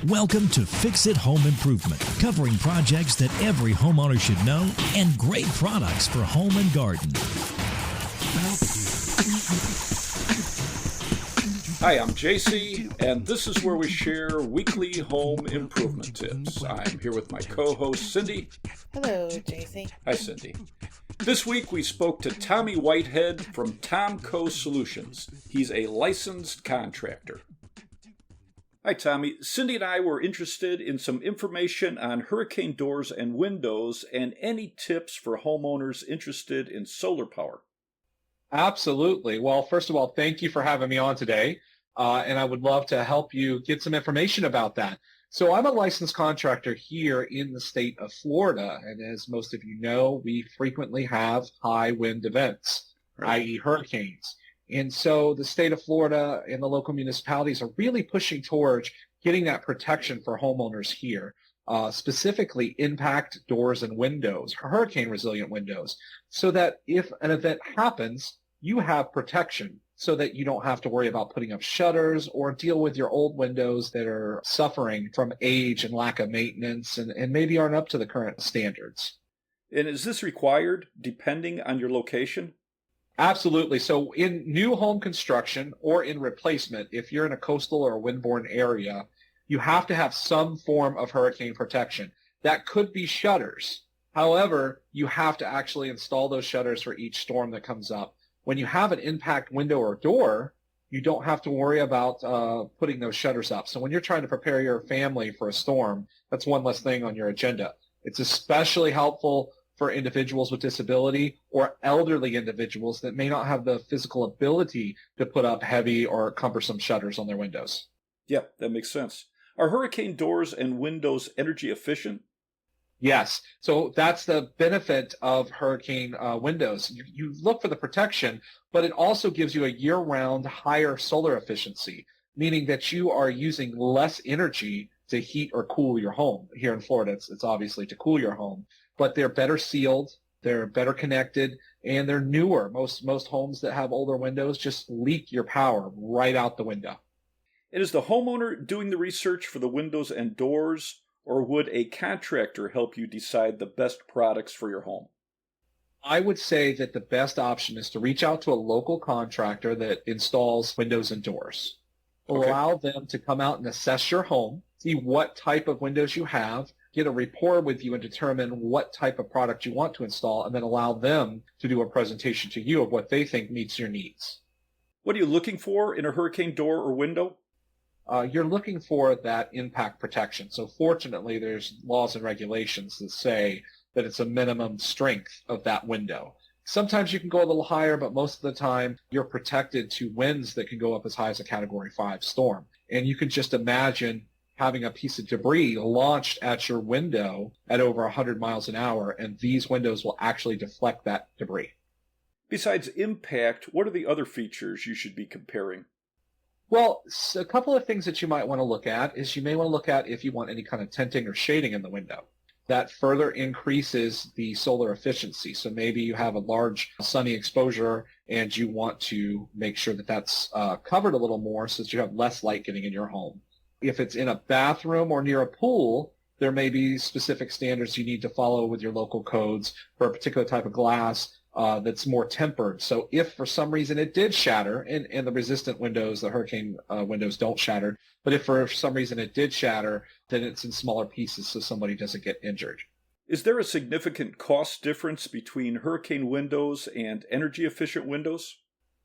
Welcome to Fix It Home Improvement, covering projects that every homeowner should know and great products for home and garden. Hi, I'm JC, and this is where we share weekly home improvement tips. I'm here with my co-host, Cindy. Hello, JC. Hi, Cindy. This week we spoke to Tommy Whitehead from TomCo Solutions. He's a licensed contractor. Hi, Tommy. Cindy and I were interested in some information on hurricane doors and windows and any tips for homeowners interested in solar power. Absolutely. Well, first of all, thank you for having me on today. And I would love to help you get some information about that. So I'm a licensed contractor here in the state of Florida. And as most of you know, we frequently have high wind events, i.e. hurricanes. And so the state of Florida and the local municipalities are really pushing towards getting that protection for homeowners here, specifically impact doors and windows, hurricane resilient windows, so that if an event happens, you have protection so that you don't have to worry about putting up shutters or deal with your old windows that are suffering from age and lack of maintenance and maybe aren't up to the current standards. And is this required depending on your location? Absolutely. So in new home construction or in replacement, if you're in a coastal or a windborne area, you have to have some form of hurricane protection. That could be shutters. However, you have to actually install those shutters for each storm that comes up. When you have an impact window or door, you don't have to worry about putting those shutters up. So when you're trying to prepare your family for a storm, that's one less thing on your agenda. It's especially helpful for individuals with disability or elderly individuals that may not have the physical ability to put up heavy or cumbersome shutters on their windows. Yeah, that makes sense. Are hurricane doors and windows energy efficient? Yes. So that's the benefit of hurricane windows. You look for the protection, but it also gives you a year-round higher solar efficiency, meaning that you are using less energy to heat or cool your home. Here in Florida, it's obviously to cool your home, but they're better sealed, they're better connected, and they're newer. Most homes that have older windows just leak your power right out the window. And is the homeowner doing the research for the windows and doors, or would a contractor help you decide the best products for your home? I would say that the best option is to reach out to a local contractor that installs windows and doors. Okay. Allow them to come out and assess your home, see what type of windows you have, get a rapport with you and determine what type of product you want to install, and then allow them to do a presentation to you of what they think meets your needs. What are you looking for in a hurricane door or window? You're looking for that impact protection. So fortunately, there's laws and regulations that say that it's a minimum strength of that window. Sometimes you can go a little higher, but most of the time you're protected to winds that can go up as high as a Category 5 storm. And you can just imagine having a piece of debris launched at your window at over 100 miles an hour, and these windows will actually deflect that debris. Besides impact, what are the other features you should be comparing? Well, a couple of things that you might want to look at is you may want to look at if you want any kind of tinting or shading in the window. That further increases the solar efficiency. So maybe you have a large sunny exposure and you want to make sure that that's covered a little more so that you have less light getting in your home. If it's in a bathroom or near a pool, there may be specific standards you need to follow with your local codes for a particular type of glass that's more tempered. So if for some reason it did shatter, and the resistant windows, the hurricane windows don't shatter, but if for some reason it did shatter, then it's in smaller pieces so somebody doesn't get injured. Is there a significant cost difference between hurricane windows and energy-efficient windows?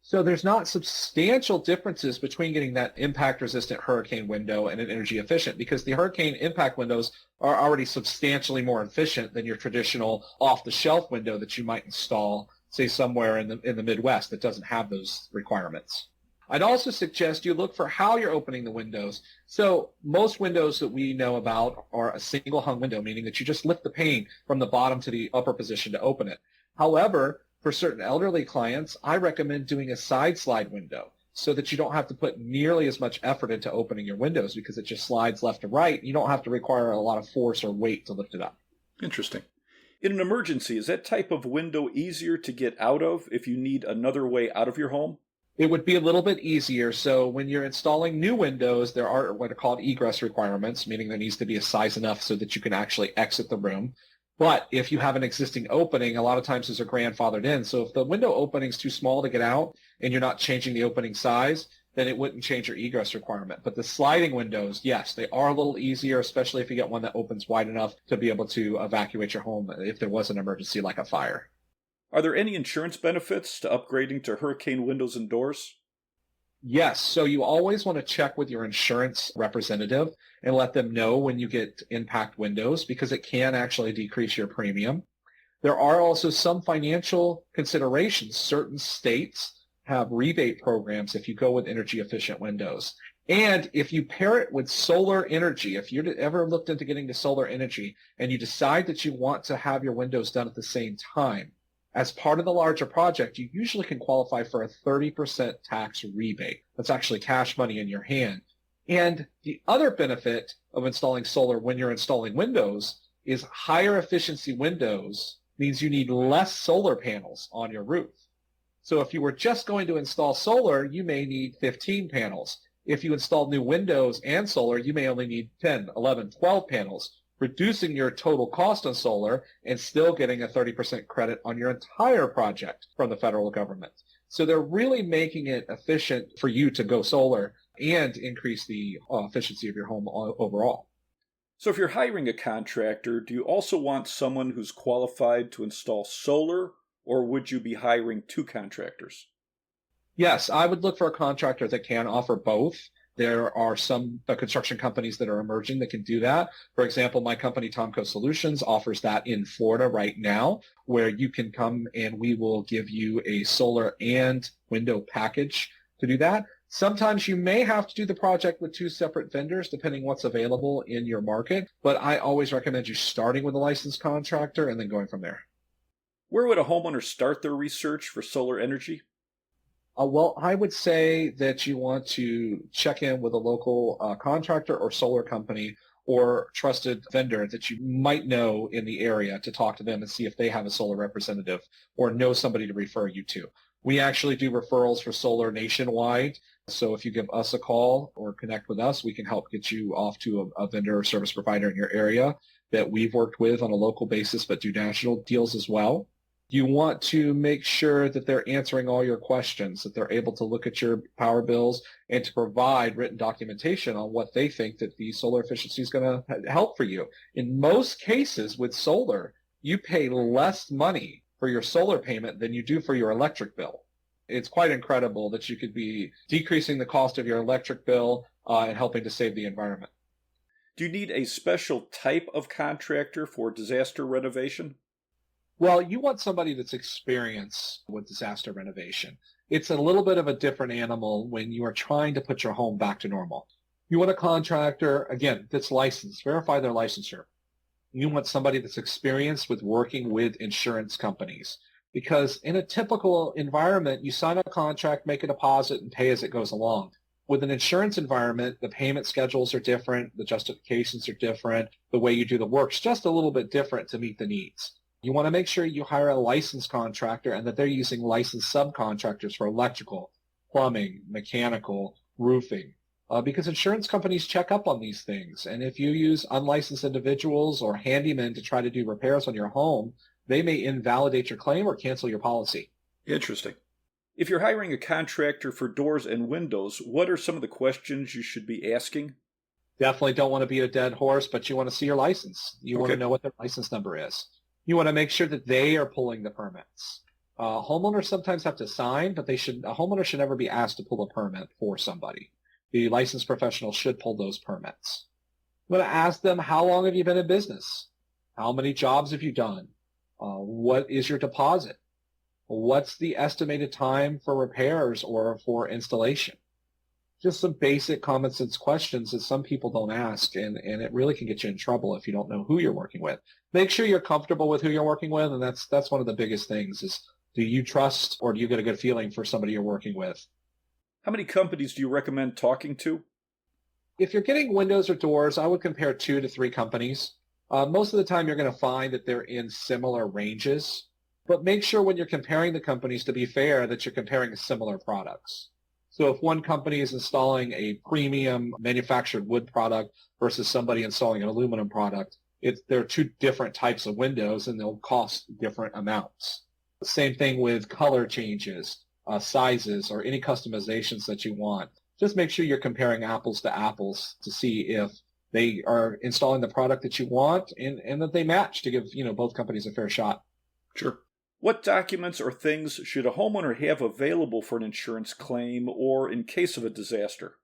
So there's not substantial differences between getting that impact-resistant hurricane window and an energy-efficient, because the hurricane impact windows are already substantially more efficient than your traditional off-the-shelf window that you might install, say, somewhere in the Midwest that doesn't have those requirements. I'd also suggest you look for how you're opening the windows. So most windows that we know about are a single hung window, meaning that you just lift the pane from the bottom to the upper position to open it. However, for certain elderly clients, I recommend doing a side slide window so that you don't have to put nearly as much effort into opening your windows because it just slides left to right. You don't have to require a lot of force or weight to lift it up. Interesting. In an emergency, is that type of window easier to get out of if you need another way out of your home? It would be a little bit easier. So when you're installing new windows, there are what are called egress requirements, meaning there needs to be a size enough so that you can actually exit the room. But if you have an existing opening, a lot of times those are grandfathered in. So if the window opening is too small to get out and you're not changing the opening size, then it wouldn't change your egress requirement. But the sliding windows, yes, they are a little easier, especially if you get one that opens wide enough to be able to evacuate your home if there was an emergency like a fire. Are there any insurance benefits to upgrading to hurricane windows and doors? Yes, so you always want to check with your insurance representative and let them know when you get impact windows because it can actually decrease your premium. There are also some financial considerations. Certain states have rebate programs if you go with energy efficient windows. And if you pair it with solar energy, if you've ever looked into getting to solar energy and you decide that you want to have your windows done at the same time, as part of the larger project, you usually can qualify for a 30% tax rebate. That's actually cash money in your hand. And the other benefit of installing solar when you're installing windows is higher efficiency windows means you need less solar panels on your roof. So if you were just going to install solar, you may need 15 panels. If you install new windows and solar, you may only need 10, 11, 12 panels, reducing your total cost on solar and still getting a 30% credit on your entire project from the federal government. So they're really making it efficient for you to go solar and increase the efficiency of your home overall. So if you're hiring a contractor, do you also want someone who's qualified to install solar, or would you be hiring two contractors? Yes, I would look for a contractor that can offer both. There are some construction companies that are emerging that can do that. For example, my company, TomCo Solutions, offers that in Florida right now, where you can come and we will give you a solar and window package to do that. Sometimes you may have to do the project with two separate vendors, depending what's available in your market. But I always recommend you starting with a licensed contractor and then going from there. Where would a homeowner start their research for solar energy? Well, I would say that you want to check in with a local contractor or solar company or trusted vendor that you might know in the area to talk to them and see if they have a solar representative or know somebody to refer you to. We actually do referrals for solar nationwide. So if you give us a call or connect with us, we can help get you off to a vendor or service provider in your area that we've worked with on a local basis, but do national deals as well. You want to make sure that they're answering all your questions, that they're able to look at your power bills and to provide written documentation on what they think that the solar efficiency is going to help for you. In most cases with solar, you pay less money for your solar payment than you do for your electric bill. It's quite incredible that you could be decreasing the cost of your electric bill and helping to save the environment. Do you need a special type of contractor for disaster renovation? Well, you want somebody that's experienced with disaster renovation. It's a little bit of a different animal when you are trying to put your home back to normal. You want a contractor, again, that's licensed. Verify their licensure. You want somebody that's experienced with working with insurance companies. Because in a typical environment, you sign a contract, make a deposit, and pay as it goes along. With an insurance environment, the payment schedules are different, the justifications are different, the way you do the work's just a little bit different to meet the needs. You want to make sure you hire a licensed contractor and that they're using licensed subcontractors for electrical, plumbing, mechanical, roofing, because insurance companies check up on these things. And if you use unlicensed individuals or handymen to try to do repairs on your home, they may invalidate your claim or cancel your policy. Interesting. If you're hiring a contractor for doors and windows, what are some of the questions you should be asking? Definitely don't want to beat a dead horse, but you want to see your license. You want to know what their license number is. You want to make sure that they are pulling the permits. Homeowners sometimes have to sign, but a homeowner should never be asked to pull a permit for somebody. The licensed professional should pull those permits. You want to ask them, how long have you been in business? How many jobs have you done? What is your deposit? What's the estimated time for repairs or for installation? Just some basic common sense questions that some people don't ask, and it really can get you in trouble if you don't know who you're working with. Make sure you're comfortable with who you're working with, and that's one of the biggest things is, do you trust or do you get a good feeling for somebody you're working with? How many companies do you recommend talking to? If you're getting windows or doors, I would compare 2 to 3 companies. Most of the time you're going to find that they're in similar ranges. But make sure when you're comparing the companies, to be fair, that you're comparing similar products. So if one company is installing a premium manufactured wood product versus somebody installing an aluminum product, they're two different types of windows and they'll cost different amounts. Same thing with color changes, sizes, or any customizations that you want. Just make sure you're comparing apples to apples to see if they are installing the product that you want and that they match, to give both companies a fair shot. Sure. What documents or things should a homeowner have available for an insurance claim or in case of a disaster?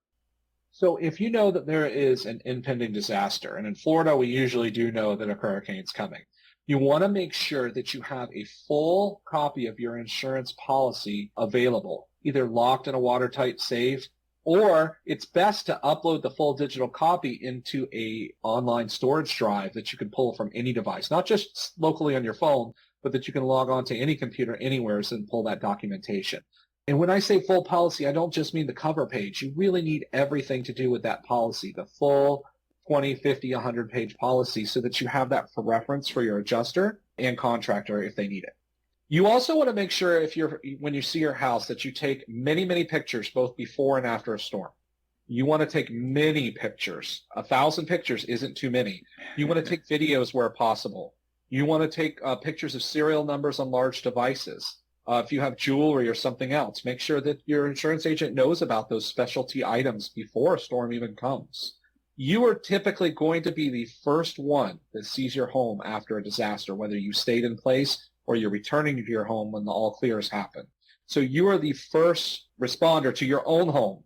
So if you know that there is an impending disaster, and in Florida we usually do know that a hurricane's coming, you want to make sure that you have a full copy of your insurance policy available, either locked in a watertight safe, or it's best to upload the full digital copy into a online storage drive that you can pull from any device, not just locally on your phone, but that you can log on to any computer anywhere and pull that documentation. And when I say full policy, I don't just mean the cover page. You really need everything to do with that policy, the full 20, 50, 100-page policy, so that you have that for reference for your adjuster and contractor if they need it. You also want to make sure when you see your house that you take many, many pictures both before and after a storm. You want to take many pictures. 1,000 pictures isn't too many. You want to take videos where possible. You want to take pictures of serial numbers on large devices. If you have jewelry or something else, make sure that your insurance agent knows about those specialty items before a storm even comes. You are typically going to be the first one that sees your home after a disaster, whether you stayed in place or you're returning to your home when the all clears happen. So you are the first responder to your own home.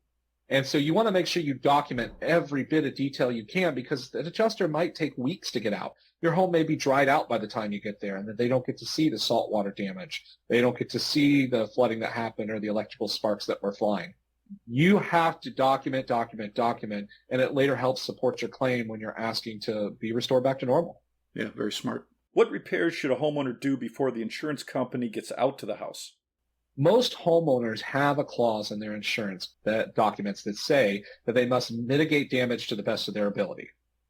And so you want to make sure you document every bit of detail you can, because an adjuster might take weeks to get out. Your home may be dried out by the time you get there, and that they don't get to see the saltwater damage. They don't get to see the flooding that happened or the electrical sparks that were flying. You have to document, and it later helps support your claim when you're asking to be restored back to normal. Yeah, very smart. What repairs should a homeowner do before the insurance company gets out to the house? Most homeowners have a clause in their insurance documents that say that they must mitigate damage to the best of their ability.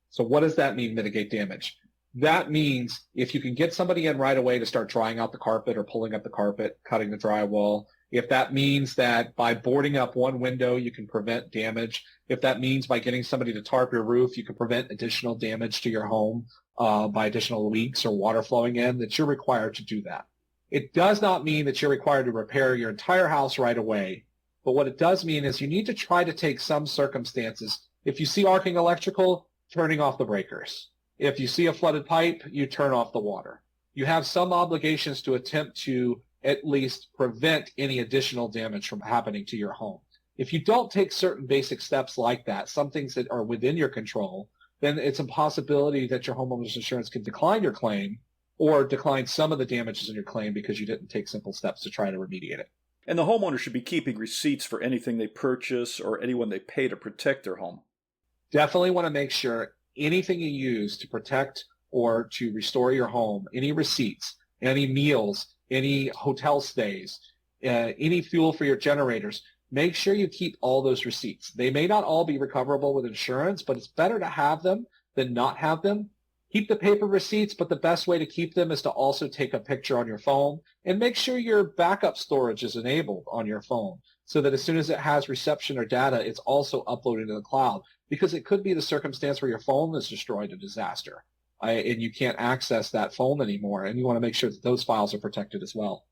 So what does that mean, mitigate damage? That means if you can get somebody in right away to start drying out the carpet or pulling up the carpet, cutting the drywall, if that means that by boarding up one window you can prevent damage, if that means by getting somebody to tarp your roof you can prevent additional damage to your home by additional leaks or water flowing in, that you're required to do that. It does not mean that you're required to repair your entire house right away, but what it does mean is you need to try to take some circumstances. If you see arcing electrical, turning off the breakers. If you see a flooded pipe, you turn off the water. You have some obligations to attempt to at least prevent any additional damage from happening to your home. If you don't take certain basic steps like that, some things that are within your control, then it's a possibility that your homeowner's insurance can decline your claim or decline some of the damages in your claim because you didn't take simple steps to try to remediate it. And the homeowner should be keeping receipts for anything they purchase or anyone they pay to protect their home. Definitely want to make sure anything you use to protect or to restore your home, any receipts, any meals, any hotel stays, any fuel for your generators, make sure you keep all those receipts. They may not all be recoverable with insurance, but it's better to have them than not have them. Keep the paper receipts, but the best way to keep them is to also take a picture on your phone and make sure your backup storage is enabled on your phone so that as soon as it has reception or data, it's also uploaded to the cloud, because it could be the circumstance where your phone is destroyed in a disaster and you can't access that phone anymore, and you want to make sure that those files are protected as well.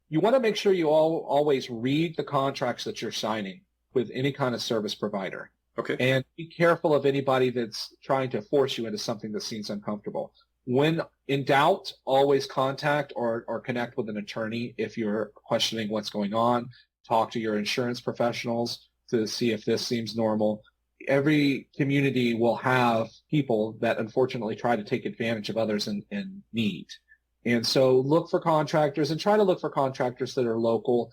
You want to make sure you always read the contracts that you're signing with any kind of service provider. Okay. And be careful of anybody that's trying to force you into something that seems uncomfortable. When in doubt, always contact or connect with an attorney if you're questioning what's going on. Talk to your insurance professionals to see if this seems normal. Every community will have people that unfortunately try to take advantage of others in need. And so look for contractors, and try to look for contractors that are local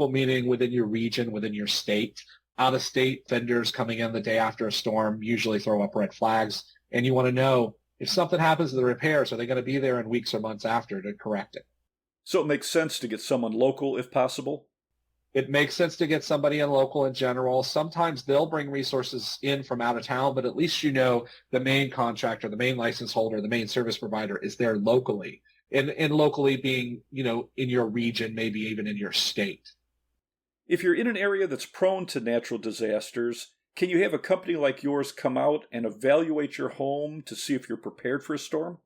meaning within your region, within your state. Out-of-state vendors coming in the day after a storm usually throw up red flags, and you want to know if something happens to the repairs, are they going to be there in weeks or months after to correct it? So it makes sense to get someone local if possible? It makes sense to get somebody in local in general. Sometimes they'll bring resources in from out of town, but at least you know the main contractor, the main license holder, the main service provider is there locally. and locally being, in your region, maybe even in your state. If you're in an area that's prone to natural disasters, can you have a company like yours come out and evaluate your home to see if you're prepared for a storm?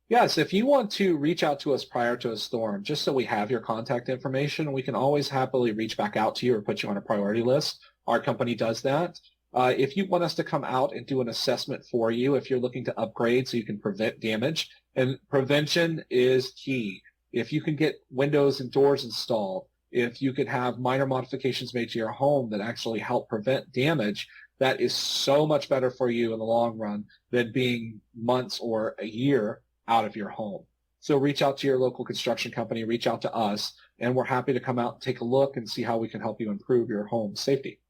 Yes, if you want to reach out to us prior to a storm, just so we have your contact information, we can always happily reach back out to you or put you on a priority list. Our company does that. If you want us to come out and do an assessment for you, if you're looking to upgrade so you can prevent damage, and prevention is key. If you can get windows and doors installed, if you could have minor modifications made to your home that actually help prevent damage, that is so much better for you in the long run than being months or a year out of your home. So reach out to your local construction company, reach out to us, and we're happy to come out and take a look and see how we can help you improve your home safety.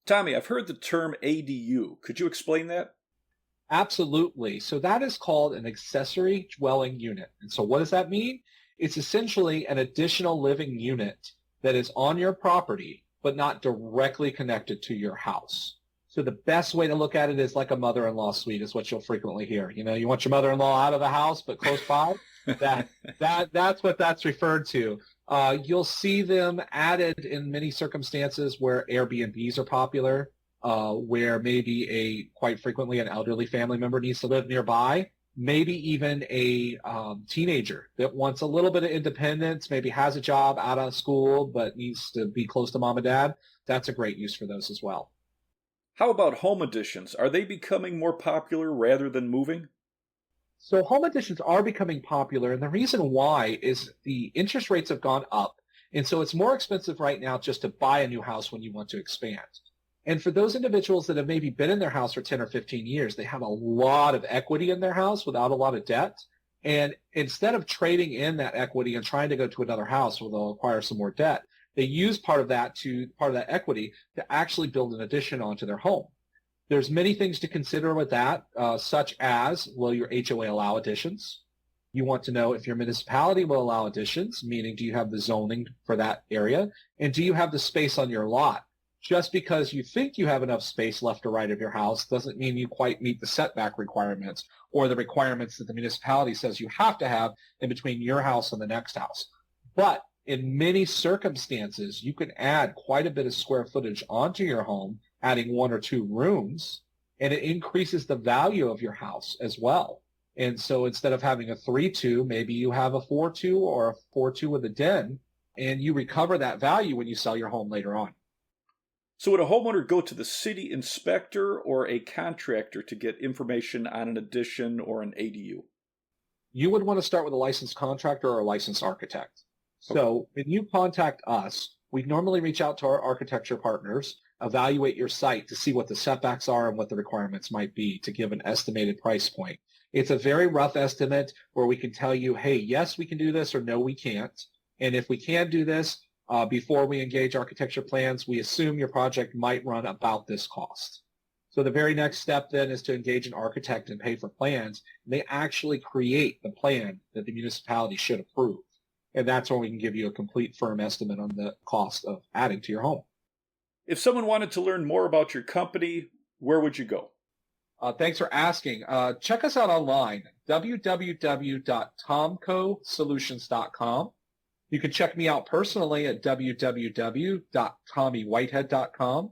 Tommy, I've heard the term ADU. Could you explain that? Absolutely. So that is called an accessory dwelling unit. And so what does that mean? It's essentially an additional living unit that is on your property, but not directly connected to your house. So the best way to look at it is like a mother-in-law suite is what you'll frequently hear. You want your mother-in-law out of the house, but close by. That's what that's referred to. You'll see them added in many circumstances where Airbnbs are popular, where maybe quite frequently an elderly family member needs to live nearby. Maybe even a teenager that wants a little bit of independence, maybe has a job out of school, but needs to be close to mom and dad. That's a great use for those as well. How about home additions? Are they becoming more popular rather than moving? So home additions are becoming popular, and the reason why is the interest rates have gone up, and so it's more expensive right now just to buy a new house when you want to expand. And for those individuals that have maybe been in their house for 10 or 15 years, they have a lot of equity in their house without a lot of debt. And instead of trading in that equity and trying to go to another house where they'll acquire some more debt, they use part of that equity to actually build an addition onto their home. There's many things to consider with that, such as, will your HOA allow additions? You want to know if your municipality will allow additions, meaning do you have the zoning for that area? And do you have the space on your lot? Just because you think you have enough space left or right of your house doesn't mean you quite meet the setback requirements or the requirements that the municipality says you have to have in between your house and the next house. But in many circumstances, you can add quite a bit of square footage onto your home, adding 1 or 2 rooms, and it increases the value of your house as well. And so instead of having a 3-2, maybe you have a 4-2 or a 4-2 with a den, and you recover that value when you sell your home later on. So would a homeowner go to the city inspector or a contractor to get information on an addition or an ADU? You would want to start with a licensed contractor or a licensed architect. Okay. So when you contact us, we normally reach out to our architecture partners, evaluate your site to see what the setbacks are and what the requirements might be to give an estimated price point. It's a very rough estimate where we can tell you, hey, yes, we can do this, or no, we can't. And if we can do this, before we engage architecture plans, we assume your project might run about this cost. So the very next step then is to engage an architect and pay for plans. And they actually create the plan that the municipality should approve. And that's when we can give you a complete firm estimate on the cost of adding to your home. If someone wanted to learn more about your company, where would you go? Thanks for asking. Check us out online, www.tomcosolutions.com. You can check me out personally at www.tommywhitehead.com.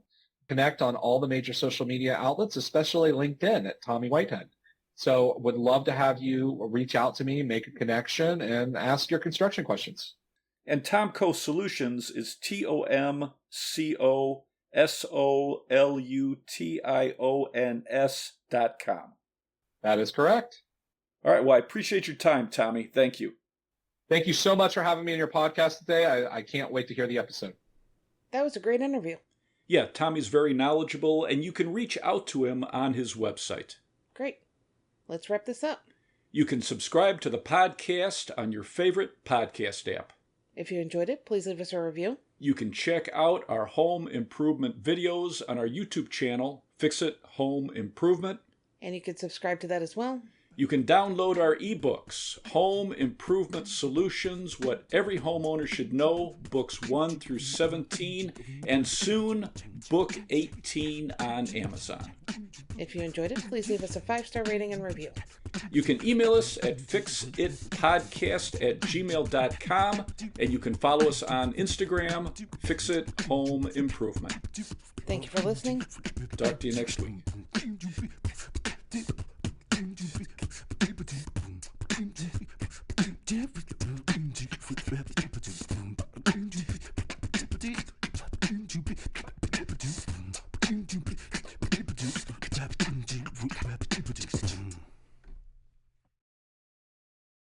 Connect on all the major social media outlets, especially LinkedIn at Tommy Whitehead. So would love to have you reach out to me, make a connection, and ask your construction questions. And TomCo Solutions is TomCosolutions.com. That is correct. All right. Well, I appreciate your time, Tommy. Thank you. Thank you so much for having me on your podcast today. I can't wait to hear the episode. That was a great interview. Yeah, Tommy's very knowledgeable, and you can reach out to him on his website. Great. Let's wrap this up. You can subscribe to the podcast on your favorite podcast app. If you enjoyed it, please leave us a review. You can check out our home improvement videos on our YouTube channel, Fix It Home Improvement. And you can subscribe to that as well. You can download our ebooks, Home Improvement Solutions, What Every Homeowner Should Know, books 1 through 17, and soon, book 18 on Amazon. If you enjoyed it, please leave us a 5-star rating and review. You can email us at fixitpodcast@gmail.com, and you can follow us on Instagram, Fix It Home Improvement. Thank you for listening. Talk to you next week.